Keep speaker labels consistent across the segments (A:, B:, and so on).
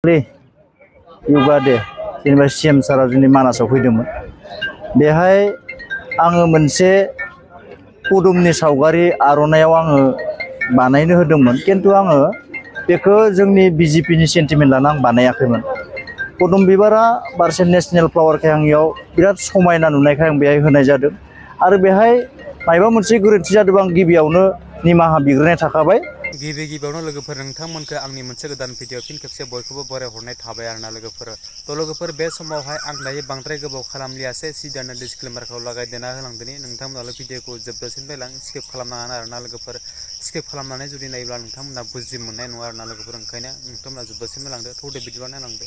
A: Yoga day जेनेबा CM सारा जोंनि मानासाव फैदोंमोन। बेहाय आङो मोनसे पदुमनि सावगारि आर'नायाव आङो बानायनो होदोंमोन, किन्तु आङो बेखौ जोंनि बीजेपीनि सेन्टिमेन्ट लाना आं बानायाखैमोन। पदुम बिबारा बारसे नेशनेल फ्लावारखाय आं इयाव बिराद समायना नुनायखाय आं बेहाय होनाय जादों। आरो बेहाय मायबा मोनसे गोरोन्थि जादोंबा आं गिबियावनो निमाहा बिग्रोनाय थाखाबाय।
B: गिबियावनो लोगोफोर नोंथांमोनखौ आंनि मोनसे गोदान भिडिअ फिन खेबसे बयखौबो बरायहरनाय थाबाय आरोना लोगोफोर। लोगोफोर बे समावहाय आं दायो बांद्राय गोबाव खालामलियासै, सिदानो डिसक्लेमारखौ लागायदेना होलांदोनि। नोंथांमोनाल' भिडिअखौ जोबजासिम नायलां, स्किप खालामनाङा आरोना लोगोफोर। स्किप खालामनानै जुदि नायोब्ला नोंथांमोना बुजि मोननाय नङा आरोना लोगोफोर। ओंखायनो नोंथांमोना जोबजासिम नायलांदो। थौदो बिदिबा नायलांदो।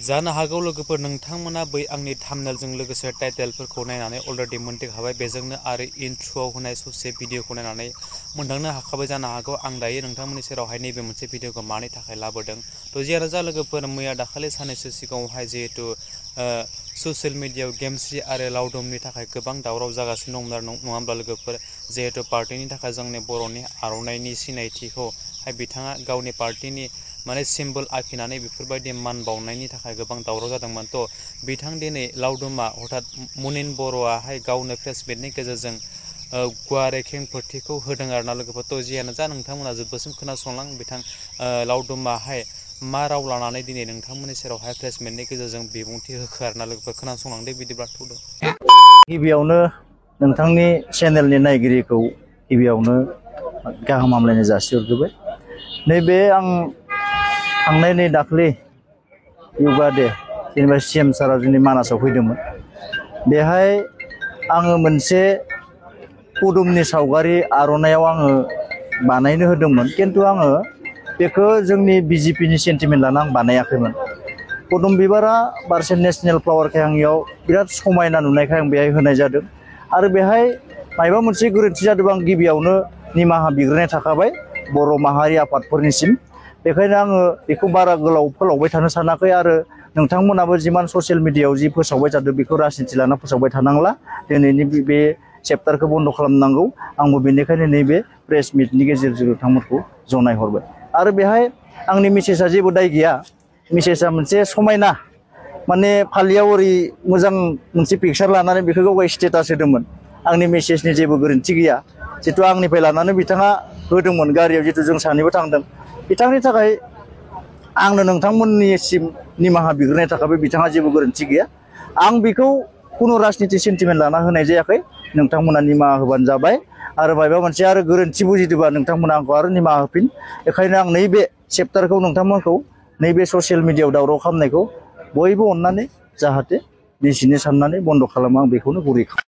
B: जानो हागौ लोगोफोर नोंथांमोना बै आंनि थाम्बनेलजों लोगोसे टाइटेलफोरखौ नायनानै अलरेडि मोनथिखाबाय, बेजोंनो आरो इन्ट्र'आव होनाय ससे भिडिअखौ नायनानै मोनदांनो हाखाबाय जानो हागौ आं दायो नोंथांमोननि सेरावहाय नैबे मोनसे भिडिअखौ मानि थाखाय लाबोदों। जियानो जा लोगोफोर, मैया दाखालि साननैसो सिगाङावहाय जिहेतु ससियेल मिडियायाव गेमस्रि आरो लावदुमनि थाखाय गोबां दावराव जागासिनो दंमोन आरो नङा होमब्ला लोगोफोर। जिहेतु पार्टिनि थाखाय जोंनि बर'नि आर'नाइनि सिनायथिखौहाय बिथाङा गावनि पार्टिनि सिम्बल आखिनानै बेफोरबायदि मान बावनायनि थाखाय गोबां दावराव जादोंमोन। बिथां दिनै लावदुमा हठात मुनिन बर'आहाय गावनो प्रेसमिटनि गेजेरजों गुवारै खेंफोरथिखौ होदों आरोना लोगोफोर। जियानो जा नोंथांमोना जोबजासिम खोनासंलां, बिथां लावदुमाहाय मा राव लानानै दिनै नोंथांमोननि सेरावहाय प्रेसमिटनि गेजेरजों बिबुंथि होखो आरोना लोगोफोर। खोनासंलांदो बिदिब्ला थौदो।
A: गिबियावनो नोंथांनि चेनेलनि नायगिरिखौ गिबियावनो गाहाम हामलायनाय जासिहरग्रोबाय। नैबे आं थांनाय नै दाख्लै योगा डे जेनेबा सीएम सारा जोंनि मानासाव फैदोंमोन। बेहाय आङो मोनसे पदुमनि सावगारि आर'नायाव आङो बानायनो होदोंमोन, किन्तु आङो बेखौ जोंनि बीजेपीनि सेन्टिमेन्ट लाना आं बानायाखैमोन। पदुम बिबारा बारसे नेशनेल फ्लावारखाय आं इयाव बिराद समायना नुनायखाय आं बेहाय होनाय जादों। आरो बेहाय मायबा मोनसे गोरोन्थि जादोंबा आं गिबियावनो निमाहा बिग्रोनाय थाखाबाय बर' माहारि आफादफोरनिसिम। बेखायनो आङो बेखौ बारा गोलाव फोलावबाय थानो सानाखै। आरो नोंथांमोनाबो जिमान ससियेल मिडियायाव जि फोसावबाय थादों बेखौ राजनिथि लाना फोसावबाय थानांला। दिनैनि बे चेप्टारखौ बन्द' खालामनांगौ। आंबो बेनिखायनो नैबे प्रेस मिटनि गेजेरजों नोंथांमोनखौ जनायहरबाय। आरो बेहाय आंनि मेसेजआ जेबो दाय गैया। मेसेजआ मोनसे समायना फालियाव ओरै मोजां मोनसे पिकचार लानानै बेखौ गावगाय स्टेटास होदोंमोन। आंनि मेसेजनि जेबो गोरोन्थि गैया। जितु आंनिफ्राय लानानै बिथाङा होदोंमोन गारियाव, जितु जों सानैबो थांदों। बिथांनि थाखाय आंनो नोंथांमोननिसिम निमाहा बिग्रोनाय थाखाय बिथाङा जेबो गोरोन्थि गैया। आं बेखौ खुनु राजनिथि सेन्टिमेन्ट लाना होनाय जायाखै। नोंथांमोना निमाहा होबानो जाबाय। आरो माबा मोनसे आरो गोरोन्थि बुजिदोंबा नोंथांमोना आंखौ आरो निमाहा होफिन। बेखायनो आं नैबे चेप्टारखौ नोंथांमोनखौ नैबे ससियेल मिडियायाव दावराव खालामनायखौ बयबो अननानै जाहाथे निजिनो साननानै बन्द' खालामो, आं बेखौनो गुरै खालामो।